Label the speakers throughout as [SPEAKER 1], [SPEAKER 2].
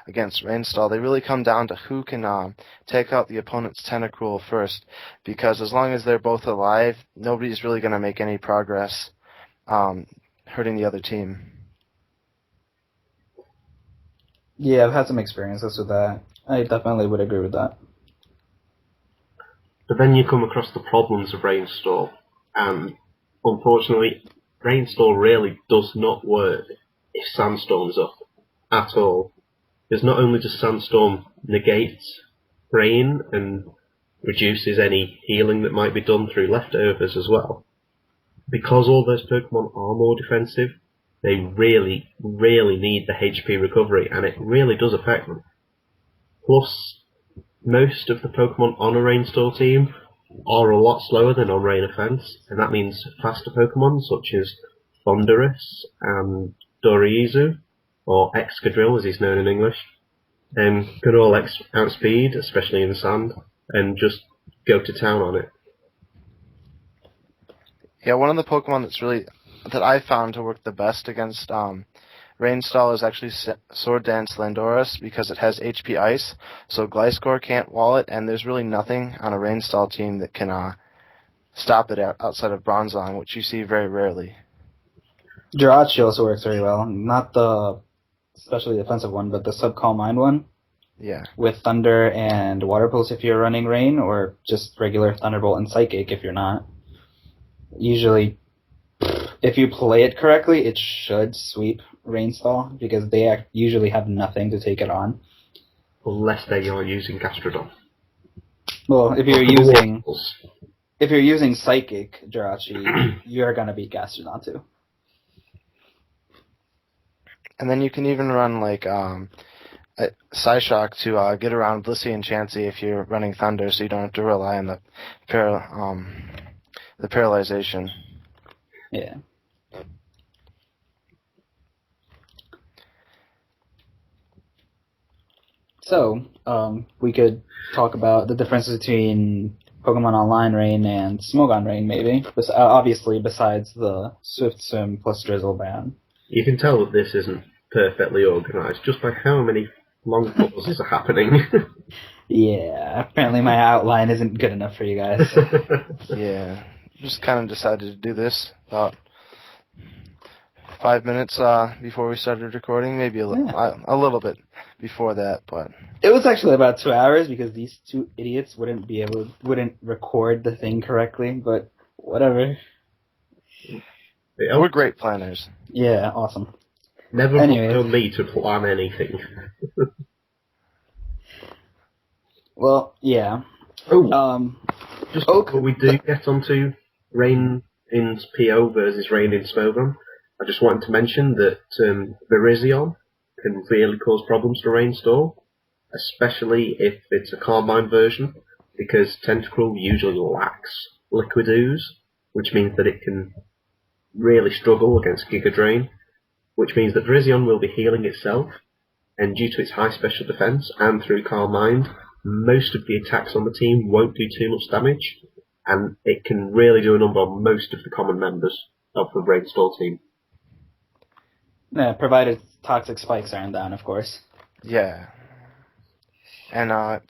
[SPEAKER 1] against Rainstall, they really come down to who can take out the opponent's Tentacruel first, because as long as they're both alive, nobody's really going to make any progress hurting the other team.
[SPEAKER 2] Yeah, I've had some experiences with that. I definitely would agree with that.
[SPEAKER 3] But then you come across the problems of Rainstorm, and unfortunately, Rainstorm really does not work if Sandstorm's up at all. Because not only does Sandstorm negate Rain and reduces any healing that might be done through leftovers as well, because all those Pokemon are more defensive, they really, really need the HP recovery, and it really does affect them. Plus, most of the Pokemon on a Rainstorm team are a lot slower than on Rain Offense, and that means faster Pokemon such as Thundurus and Dorizu, or Excadrill as he's known in English, could all outspeed, especially in sand, and just go to town on it.
[SPEAKER 1] Yeah, one of the Pokemon that I found to work the best against Rainstall is actually Sword Dance Landorus, because it has HP Ice, so Gliscor can't wall it, and there's really nothing on a Rainstall team that can stop it outside of Bronzong, which you see very rarely.
[SPEAKER 2] Jirachi also works very well. Not the especially defensive one, but the Sub-Calm Mind one.
[SPEAKER 1] Yeah.
[SPEAKER 2] With Thunder and Water Pulse if you're running Rain, or just regular Thunderbolt and Psychic if you're not. Usually, if you play it correctly, it should sweep Rainstall, because they usually have nothing to take it on.
[SPEAKER 3] Unless they are using Gastrodon.
[SPEAKER 2] Well, if you're using Psychic Jirachi, you're gonna beat Gastrodon too.
[SPEAKER 1] And then you can even run like Psyshock to get around Blissey and Chansey if you're running Thunder, so you don't have to rely on the paralyzation.
[SPEAKER 2] Yeah. So, we could talk about the differences between Pokemon Online Rain and Smogon Rain, maybe. Obviously, besides the Swift Swim plus Drizzle ban.
[SPEAKER 3] You can tell that this isn't perfectly organised just by how many long pauses are happening.
[SPEAKER 2] Yeah, apparently my outline isn't good enough for you guys.
[SPEAKER 1] Yeah, just kind of decided to do this about 5 minutes before we started recording, maybe a little bit before that, but
[SPEAKER 2] it was actually about 2 hours because these two idiots wouldn't record the thing correctly. But whatever.
[SPEAKER 1] We're great planners.
[SPEAKER 2] Yeah, awesome.
[SPEAKER 3] Never rely on me to plan anything.
[SPEAKER 2] Well, yeah.
[SPEAKER 3] Just before we do get onto Rain in PO versus Rain in Smogon, I just wanted to mention that Virizion can really cause problems for Rainstorm, especially if it's a Carmine version, because Tentacruel usually lacks Liquid Ooze, which means that it can really struggle against Giga Drain, which means that Virizion will be healing itself, and due to its high special defense and through Calm Mind, most of the attacks on the team won't do too much damage, and it can really do a number on most of the common members of the Rainstorm team.
[SPEAKER 2] Yeah, provided toxic spikes aren't down, of course.
[SPEAKER 1] Yeah. And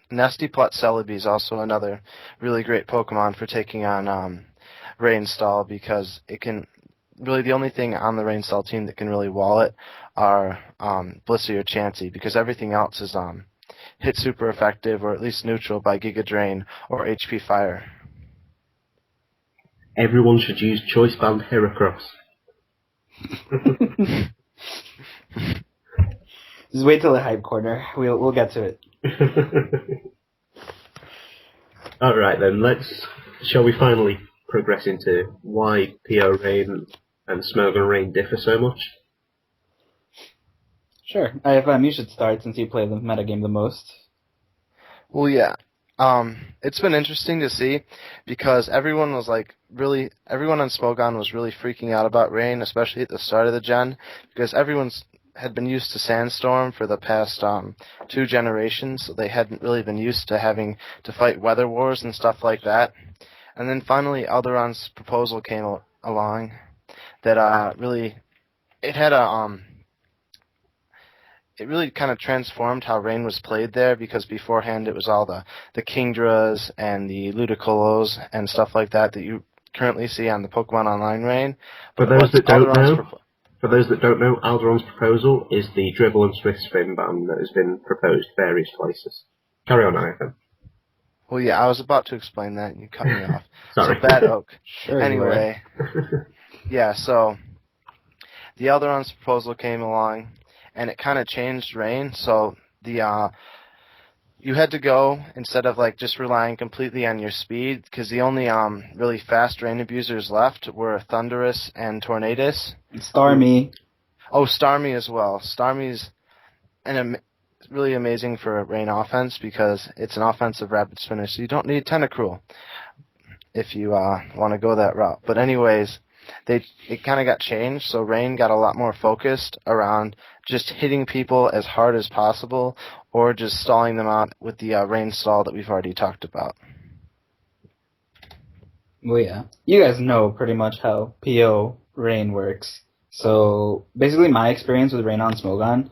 [SPEAKER 1] Nasty Plot Celebi is also another really great Pokemon for taking on Rainstall, because it can really, the only thing on the Rainstall team that can really wall it are Blissey or Chansey, because everything else is hit super effective, or at least neutral by Giga Drain or HP Fire.
[SPEAKER 3] Everyone should use Choice Band Heracross.
[SPEAKER 2] Just wait till the hype corner. We'll get to it.
[SPEAKER 3] Alright then, shall we finally progress into why PO Rain and Smogon Rain differ so much?
[SPEAKER 2] Sure. You should start since you play the metagame the most.
[SPEAKER 1] Well, yeah. It's been interesting to see, because everyone on Smogon was really freaking out about Rain, especially at the start of the gen, because everyone's had been used to Sandstorm for the past 2 generations, so they hadn't really been used to having to fight weather wars and stuff like that. And then finally Alderon's proposal came along that really, it had it really kind of transformed how Rain was played there, because beforehand it was all the Kingdras and the Ludicolo and stuff like that you currently see on the Pokemon Online Rain.
[SPEAKER 3] For
[SPEAKER 1] But
[SPEAKER 3] those that don't
[SPEAKER 1] Alderon's
[SPEAKER 3] know, Alderon's proposal is the dribble and swift swim ban that has been proposed various places. Carry on, Nathan.
[SPEAKER 1] Well, yeah, I was about to explain that, and you cut me off.
[SPEAKER 3] Sorry.
[SPEAKER 1] So, Bad Oak.
[SPEAKER 2] Sure.
[SPEAKER 1] Anyway, yeah, so the Alderon's proposal came along, and it kind of changed Rain. So you had to go, instead of like just relying completely on your speed, because the only really fast Rain abusers left were Thundurus and Tornadus.
[SPEAKER 2] Starmie.
[SPEAKER 1] Oh, Starmie as well. Starmie's really amazing for Rain offense, because it's an offensive rapid spinner, so you don't need Tentacruel if you want to go that route. But anyways, it kind of got changed, so Rain got a lot more focused around just hitting people as hard as possible, or just stalling them out with the Rain stall that we've already talked about.
[SPEAKER 2] Well, yeah. You guys know pretty much how PO Rain works. So, basically my experience with Rain on Smogon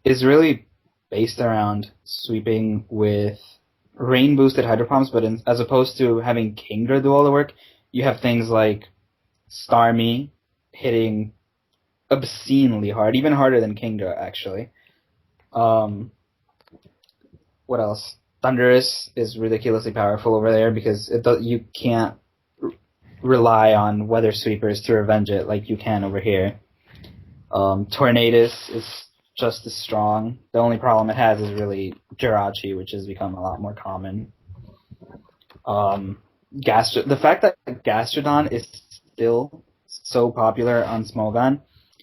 [SPEAKER 2] is really based around sweeping with Rain-boosted Hydro Pumps, but as opposed to having Kingdra do all the work, you have things like Starmie hitting obscenely hard, even harder than Kingdra, actually. What else? Thundurus is ridiculously powerful over there, because you can't rely on Weather Sweepers to revenge it like you can over here. Tornadus is just as strong. The only problem it has is really Jirachi, which has become a lot more common. The fact that Gastrodon is still so popular on Smogon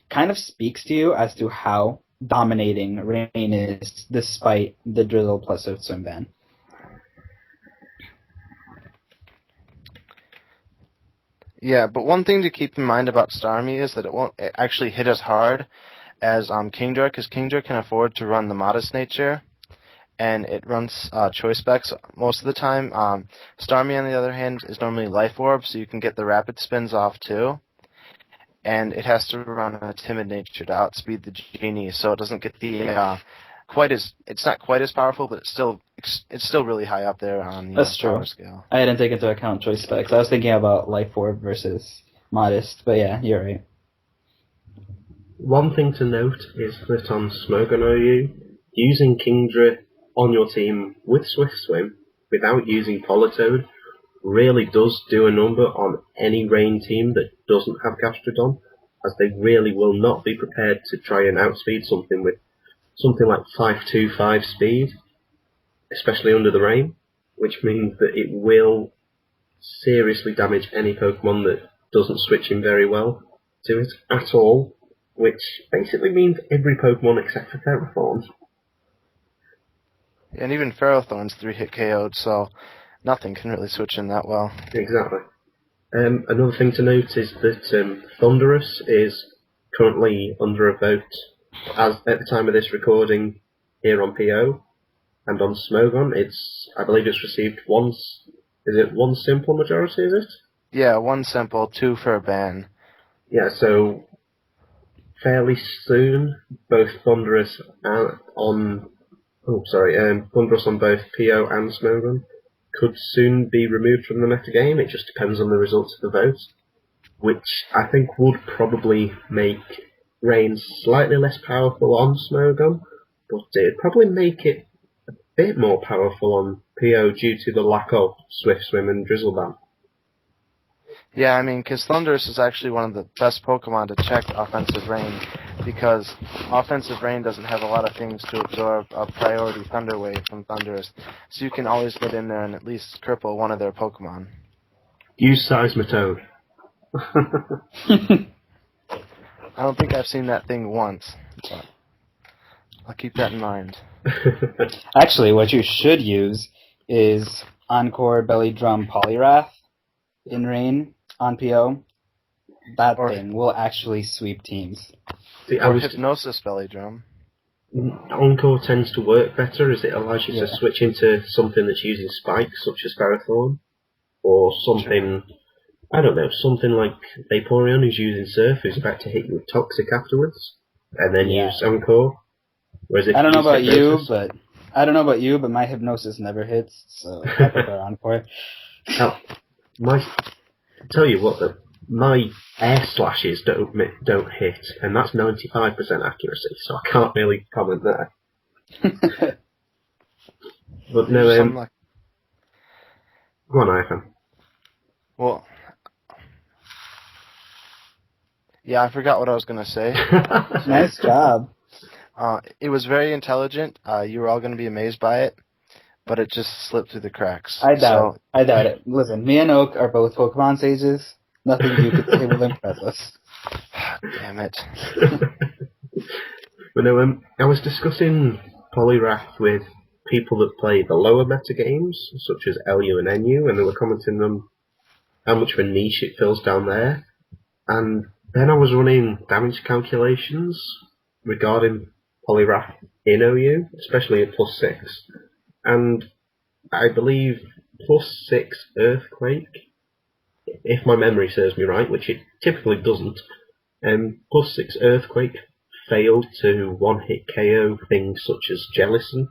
[SPEAKER 2] kind of speaks to you as to how dominating Rain is, despite the Drizzle plus Swift Swim ban.
[SPEAKER 1] Yeah, but one thing to keep in mind about Starmie is that it won't actually hit as hard as Kingdra, because Kingdra can afford to run the Modest Nature, and it runs Choice Specs most of the time. Starmie, on the other hand, is normally Life Orb, so you can get the Rapid Spins off too. And it has to run a Timid Nature to outspeed the Genie, so it doesn't get the it's not quite as powerful, but it's still really high up there on the power scale.
[SPEAKER 2] I didn't take into account Choice Specs. I was thinking about Life Orb versus Modest, but yeah, you're right.
[SPEAKER 3] One thing to note is that on Smogon OU, using Kingdra on your team with Swift Swim without using Politoed really does do a number on any Rain team that doesn't have Gastrodon, as they really will not be prepared to try and outspeed something with something like 525 speed, especially under the Rain, which means that it will seriously damage any Pokemon that doesn't switch in very well to it at all, which basically means every Pokemon except for Ferrothorns.
[SPEAKER 1] And even Ferrothorn's 3-hit KO'd, so nothing can really switch in that well.
[SPEAKER 3] Exactly. Another thing to note is that Thundurus is currently under a vote, as at the time of this recording, here on PO, and on Smogon, I believe it's received one simple majority, is it?
[SPEAKER 1] Yeah, 1 simple, 2 for a ban.
[SPEAKER 3] Yeah, so fairly soon, both Thundurus on both PO and Smogon could soon be removed from the metagame. It just depends on the results of the vote, which I think would probably make Rain slightly less powerful on Smogon, but it'd probably make it a bit more powerful on PO due to the lack of Swift Swim and Drizzle ban.
[SPEAKER 1] Yeah, I mean, because Thundurus is actually one of the best Pokemon to check offensive Rain, because offensive Rain doesn't have a lot of things to absorb a priority Thunder Wave from Thundurus, so you can always get in there and at least cripple one of their Pokemon.
[SPEAKER 3] Use Seismitoad.
[SPEAKER 1] I don't think I've seen that thing once, but I'll keep that in mind.
[SPEAKER 2] Actually, what you should use is Encore Belly Drum Poliwrath in Rain on PO. That thing will actually sweep teams.
[SPEAKER 3] See,
[SPEAKER 1] or Hypnosis Belly Drum.
[SPEAKER 3] Encore tends to work better as it allows you to switch into something that's using spikes, such as Ferrothorn, or something, I don't know, something like Vaporeon who's using Surf, who's about to hit you with Toxic afterwards, and then use Encore. Whereas if
[SPEAKER 2] I don't know
[SPEAKER 3] use
[SPEAKER 2] about
[SPEAKER 3] hypnosis,
[SPEAKER 2] but my hypnosis never hits, so I prefer Encore.
[SPEAKER 3] Now, tell you what though, my air slashes don't hit, and that's 95% accuracy, so I can't really comment there. But no, go on, Ivan.
[SPEAKER 1] Well, yeah, I forgot what I was going to say.
[SPEAKER 2] Nice job.
[SPEAKER 1] It was very intelligent. You were all going to be amazed by it, but it just slipped through the cracks.
[SPEAKER 2] I doubt it. Listen, me and Oak are both Pokemon sages. Nothing you could say will impress us.
[SPEAKER 1] Damn it.
[SPEAKER 3] But no, I was discussing Poliwrath with people that play the lower metagames, such as LU and NU, and they were commenting on how much of a niche it fills down there. And then I was running damage calculations regarding Poliwrath in OU, especially at +6. And I believe +6 Earthquake, if my memory serves me right, which it typically doesn't, +6 Earthquake failed to one-hit KO things such as Jellicent,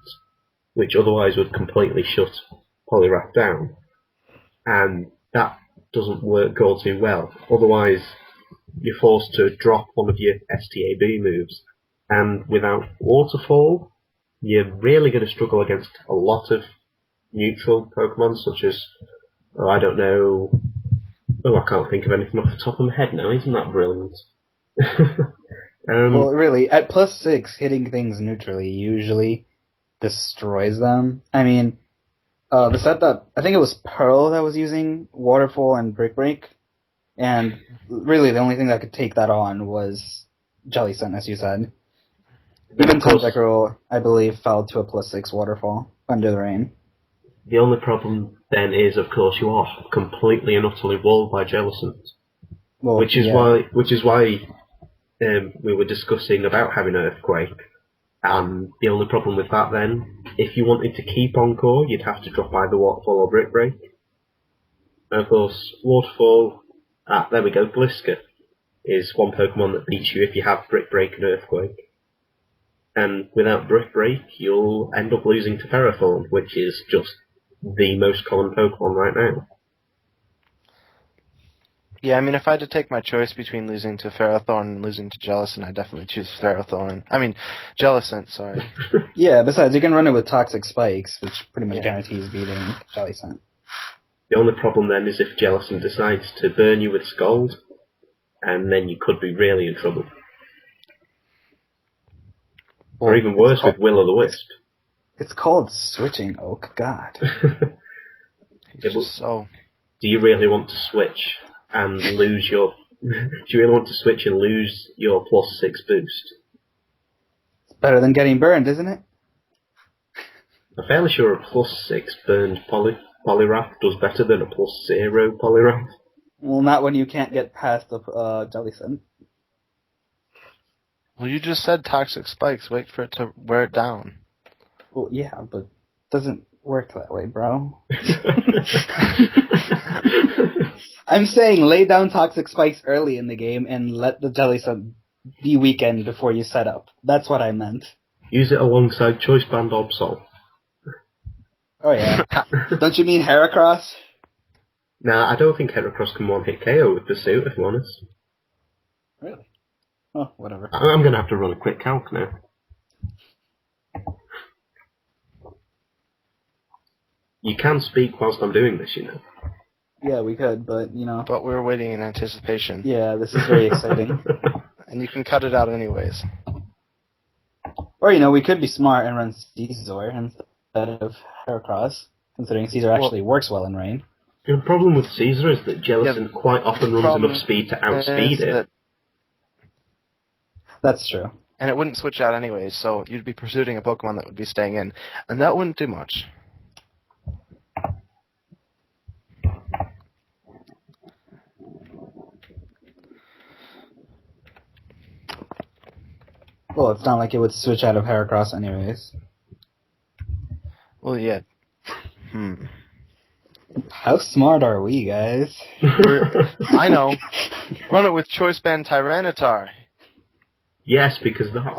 [SPEAKER 3] which otherwise would completely shut Poliwrath down. And that doesn't work all too well. Otherwise, you're forced to drop one of your STAB moves. And without Waterfall, you're really going to struggle against a lot of neutral Pokemon, such as, I don't know, I can't think of anything off the top of my head now. Isn't that brilliant?
[SPEAKER 2] Well, really, at +6, hitting things neutrally usually destroys them. I mean, the set that, I think it was Pearl that was using Waterfall and Brick Break, and really the only thing that could take that on was Jellicent, as you said. Even Tentacruel, I believe, fell to a +6 Waterfall under the rain.
[SPEAKER 3] The only problem then is, of course, you are completely and utterly walled by Jellicent.
[SPEAKER 2] Well,
[SPEAKER 3] which is why we were discussing about having Earthquake. And the only problem with that then, if you wanted to keep Encore, you'd have to drop either Waterfall or Brick Break. And of course, Waterfall, there we go, Gliska, is one Pokemon that beats you if you have Brick Break and Earthquake. And without Brick Break, you'll end up losing to Ferrothorn, which is just the most common Pokemon right now.
[SPEAKER 1] Yeah, I mean, if I had to take my choice between losing to Ferrothorn and losing to Jellicent, I'd definitely choose Ferrothorn. I mean, Jellicent, sorry.
[SPEAKER 2] Yeah, besides, you can run it with Toxic Spikes, which pretty much guarantees beating Jellicent.
[SPEAKER 3] The only problem then is if Jellicent decides to burn you with Scald, and then you could be really in trouble. Or even worse with Will-o'-the-Wisp.
[SPEAKER 2] It's called switching, Oak. God.
[SPEAKER 1] So,
[SPEAKER 3] do you really want to switch and lose your... do you really want to switch and lose your +6 boost?
[SPEAKER 2] It's better than getting burned, isn't it?
[SPEAKER 3] I'm fairly sure a +6 burned Poliwrath does better than a +0 Poliwrath.
[SPEAKER 2] Well, not when you can't get past the Jellicent.
[SPEAKER 1] well, you just said Toxic Spikes. Wait for it to wear it down.
[SPEAKER 2] Well, yeah, but it doesn't work that way, bro. I'm saying lay down Toxic Spikes early in the game and let the Jellicent be weakened before you set up. That's what I meant.
[SPEAKER 3] Use it alongside Choice Band Absol.
[SPEAKER 2] Oh, yeah. Don't you mean Heracross?
[SPEAKER 3] Nah, I don't think Heracross can one-hit KO with the suit, if I'm honest.
[SPEAKER 2] Really? Oh, whatever.
[SPEAKER 3] I'm going to have to run a quick calc now. You can speak whilst I'm doing this, you know.
[SPEAKER 2] Yeah, we could, but, you know.
[SPEAKER 1] But we're waiting in anticipation.
[SPEAKER 2] Yeah, this is very exciting.
[SPEAKER 1] And you can cut it out anyways.
[SPEAKER 2] Or, you know, we could be smart and run Caesar instead of Heracross, considering Caesar actually works well in rain.
[SPEAKER 3] The problem with Caesar is that Jellicent quite often runs enough speed to outspeed it.
[SPEAKER 2] That's true.
[SPEAKER 1] And it wouldn't switch out anyways, so you'd be pursuing a Pokemon that would be staying in. And that wouldn't do much.
[SPEAKER 2] Well, it's not like it would switch out of Heracross anyways.
[SPEAKER 1] Well, yeah.
[SPEAKER 2] How smart are we, guys?
[SPEAKER 1] I know. Run it with Choice Band Tyranitar.
[SPEAKER 3] Yes, because that works.